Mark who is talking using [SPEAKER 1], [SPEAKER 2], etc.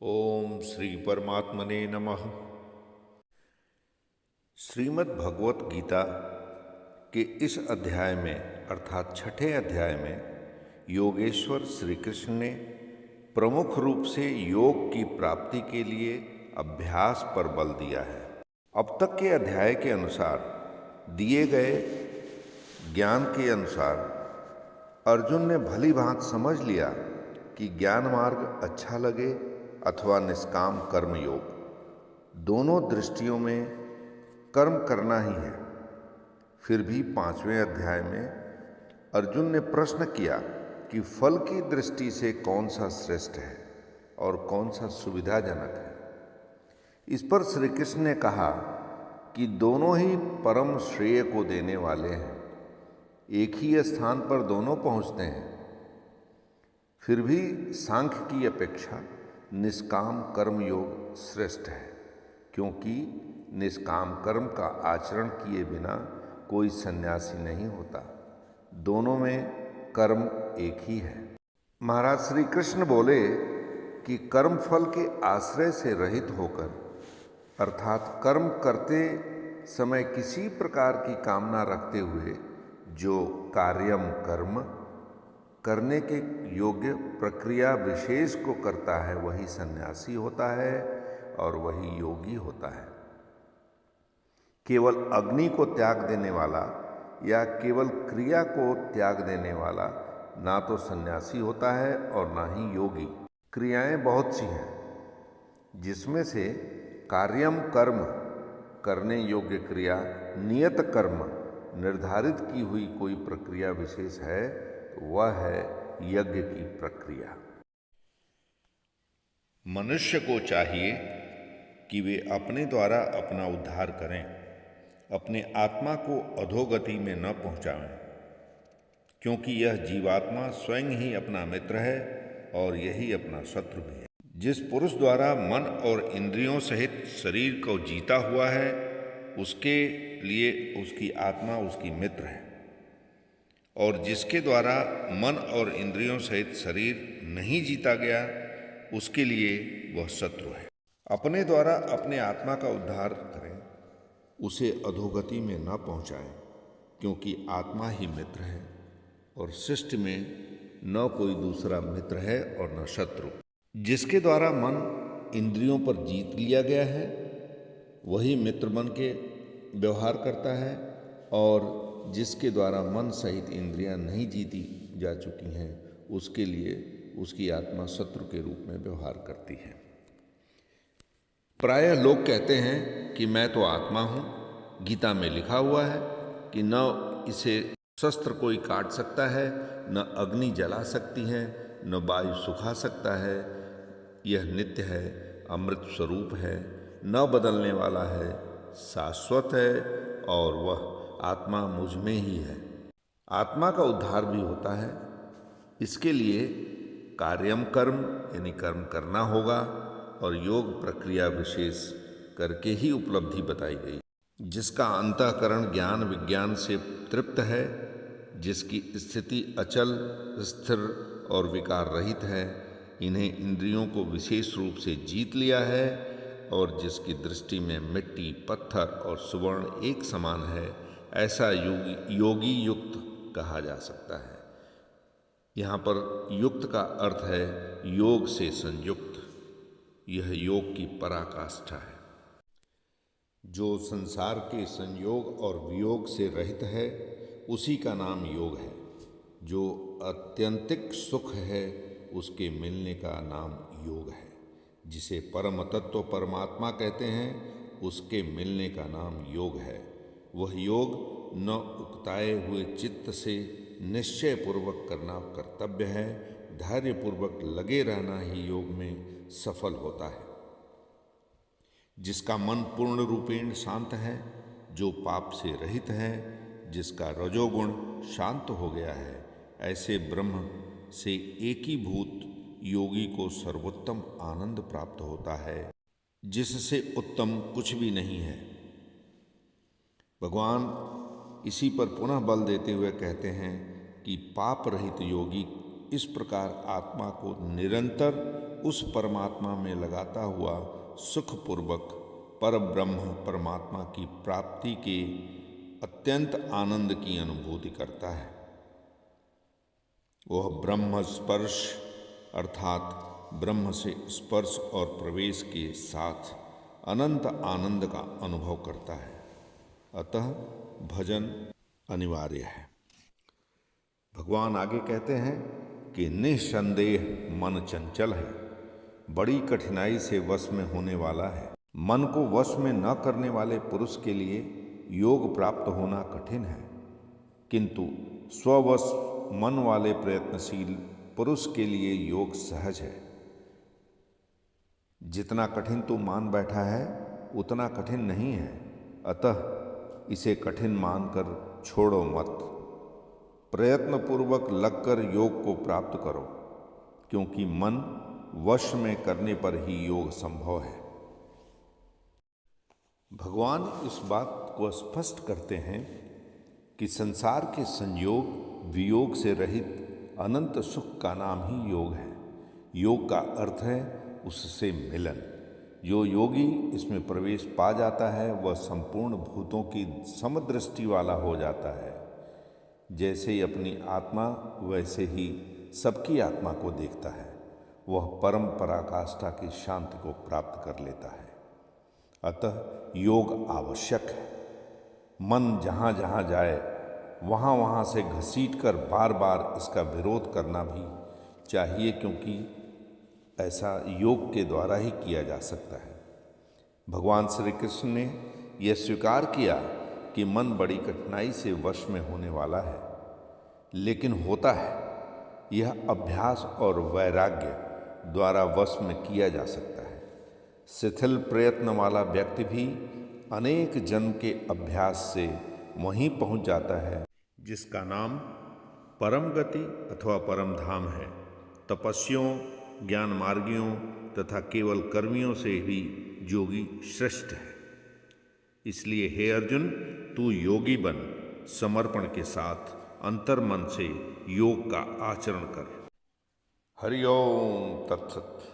[SPEAKER 1] ओम श्री परमात्मने नमः। श्रीमद् भगवत गीता के इस अध्याय में अर्थात छठे अध्याय में योगेश्वर श्री कृष्ण ने प्रमुख रूप से योग की प्राप्ति के लिए अभ्यास पर बल दिया है। अब तक के अध्याय के अनुसार दिए गए ज्ञान के अनुसार अर्जुन ने भली भांति समझ लिया कि ज्ञान मार्ग अच्छा लगे अथवा निष्काम कर्म योग, दोनों दृष्टियों में कर्म करना ही है। फिर भी 5वें अध्याय में अर्जुन ने प्रश्न किया कि फल की दृष्टि से कौन सा श्रेष्ठ है और कौन सा सुविधाजनक है। इस पर श्री कृष्ण ने कहा कि दोनों ही परम श्रेय को देने वाले हैं, एक ही स्थान पर दोनों पहुंचते हैं। फिर भी सांख्य की अपेक्षा निष्काम कर्म योग श्रेष्ठ है, क्योंकि निष्काम कर्म का आचरण किए बिना कोई सन्यासी नहीं होता। दोनों में कर्म एक ही है। महाराज श्री कृष्ण बोले कि कर्म फल के आश्रय से रहित होकर, अर्थात कर्म करते समय किसी प्रकार की कामना रखते हुए जो कार्यम कर्म करने के योग्य प्रक्रिया विशेष को करता है, वही सन्यासी होता है और वही योगी होता है। केवल अग्नि को त्याग देने वाला या केवल क्रिया को त्याग देने वाला ना तो सन्यासी होता है और ना ही योगी। क्रियाएं बहुत सी हैं, जिसमें से कार्यम कर्म करने योग्य क्रिया, नियत कर्म निर्धारित की हुई कोई प्रक्रिया विशेष है, वह है यज्ञ की प्रक्रिया। मनुष्य को चाहिए कि वे अपने द्वारा अपना उद्धार करें, अपने आत्मा को अधोगति में न पहुंचाएं, क्योंकि यह जीवात्मा स्वयं ही अपना मित्र है और यही अपना शत्रु भी है। जिस पुरुष द्वारा मन और इंद्रियों सहित शरीर को जीता हुआ है, उसके लिए उसकी आत्मा उसकी मित्र है, और जिसके द्वारा मन और इंद्रियों सहित शरीर नहीं जीता गया, उसके लिए वह शत्रु है। अपने द्वारा अपने आत्मा का उद्धार करें, उसे अधोगति में न पहुंचाएं, क्योंकि आत्मा ही मित्र है और सृष्टि में न कोई दूसरा मित्र है और न शत्रु। जिसके द्वारा मन इंद्रियों पर जीत लिया गया है, वही मित्र बन के व्यवहार करता है, और जिसके द्वारा मन सहित इंद्रियां नहीं जीती जा चुकी हैं, उसके लिए उसकी आत्मा शत्रु के रूप में व्यवहार करती है। प्रायः लोग कहते हैं कि मैं तो आत्मा हूँ। गीता में लिखा हुआ है कि न इसे शस्त्र कोई काट सकता है, न अग्नि जला सकती है, न वायु सुखा सकता है। यह नित्य है, अमृत स्वरूप है, न बदलने वाला है, शाश्वत है, और वह आत्मा मुझ में ही है। आत्मा का उद्धार भी होता है। इसके लिए कार्यम कर्म यानी कर्म करना होगा, और योग प्रक्रिया विशेष करके ही उपलब्धि बताई गई। जिसका अंतःकरण ज्ञान विज्ञान से तृप्त है, जिसकी स्थिति अचल स्थिर और विकार रहित है, इन्हें इंद्रियों को विशेष रूप से जीत लिया है, और जिसकी दृष्टि में मिट्टी, पत्थर और सुवर्ण एक समान है, ऐसा योगी युक्त कहा जा सकता है। यहाँ पर युक्त का अर्थ है योग से संयुक्त। यह योग की पराकाष्ठा है। जो संसार के संयोग और वियोग से रहित है, उसी का नाम योग है। जो अत्यंतिक सुख है, उसके मिलने का नाम योग है। जिसे परम तत्व परमात्मा कहते हैं, उसके मिलने का नाम योग है। वह योग न उकताए हुए चित्त से निश्चय पूर्वक करना कर्तव्य है। धैर्य पूर्वक लगे रहना ही योग में सफल होता है। जिसका मन पूर्ण रूपेण शांत है, जो पाप से रहित है, जिसका रजोगुण शांत हो गया है, ऐसे ब्रह्म से एकीभूत योगी को सर्वोत्तम आनंद प्राप्त होता है, जिससे उत्तम कुछ भी नहीं है। भगवान इसी पर पुनः बल देते हुए कहते हैं कि पाप रहित योगी इस प्रकार आत्मा को निरंतर उस परमात्मा में लगाता हुआ सुखपूर्वक पर ब्रह्म परमात्मा की प्राप्ति के अत्यंत आनंद की अनुभूति करता है। वह ब्रह्म स्पर्श अर्थात ब्रह्म से स्पर्श और प्रवेश के साथ अनंत आनंद का अनुभव करता है। अतः भजन अनिवार्य है। भगवान आगे कहते हैं कि निःसंदेह मन चंचल है, बड़ी कठिनाई से वश में होने वाला है। मन को वश में न करने वाले पुरुष के लिए योग प्राप्त होना कठिन है, किंतु स्ववश मन वाले प्रयत्नशील पुरुष के लिए योग सहज है। जितना कठिन तू मान बैठा है उतना कठिन नहीं है, अतः इसे कठिन मानकर छोड़ो मत। प्रयत्नपूर्वक लगकर योग को प्राप्त करो, क्योंकि मन वश में करने पर ही योग संभव है। भगवान इस बात को स्पष्ट करते हैं कि संसार के संयोग वियोग से रहित अनंत सुख का नाम ही योग है। योग का अर्थ है उससे मिलन। जो योगी इसमें प्रवेश पा जाता है वह संपूर्ण भूतों की समदृष्टि वाला हो जाता है। जैसे ही अपनी आत्मा वैसे ही सबकी आत्मा को देखता है। वह परम पराकाष्ठा की शांति को प्राप्त कर लेता है। अतः योग आवश्यक है। मन जहाँ जहाँ जाए वहाँ वहाँ से घसीट कर बार बार इसका विरोध करना भी चाहिए, क्योंकि ऐसा योग के द्वारा ही किया जा सकता है। भगवान श्री कृष्ण ने यह स्वीकार किया कि मन बड़ी कठिनाई से वश में होने वाला है, लेकिन होता है। यह अभ्यास और वैराग्य द्वारा वश में किया जा सकता है। शिथिल प्रयत्न वाला व्यक्ति भी अनेक जन्म के अभ्यास से वहीं पहुंच जाता है जिसका नाम परम गति अथवा परम धाम है। तपस्वियों, ज्ञान मार्गियों तथा केवल कर्मियों से भी योगी श्रेष्ठ है। इसलिए हे अर्जुन, तू योगी बन, समर्पण के साथ अंतर्मन से योग का आचरण कर। हरि ओम तत्सत।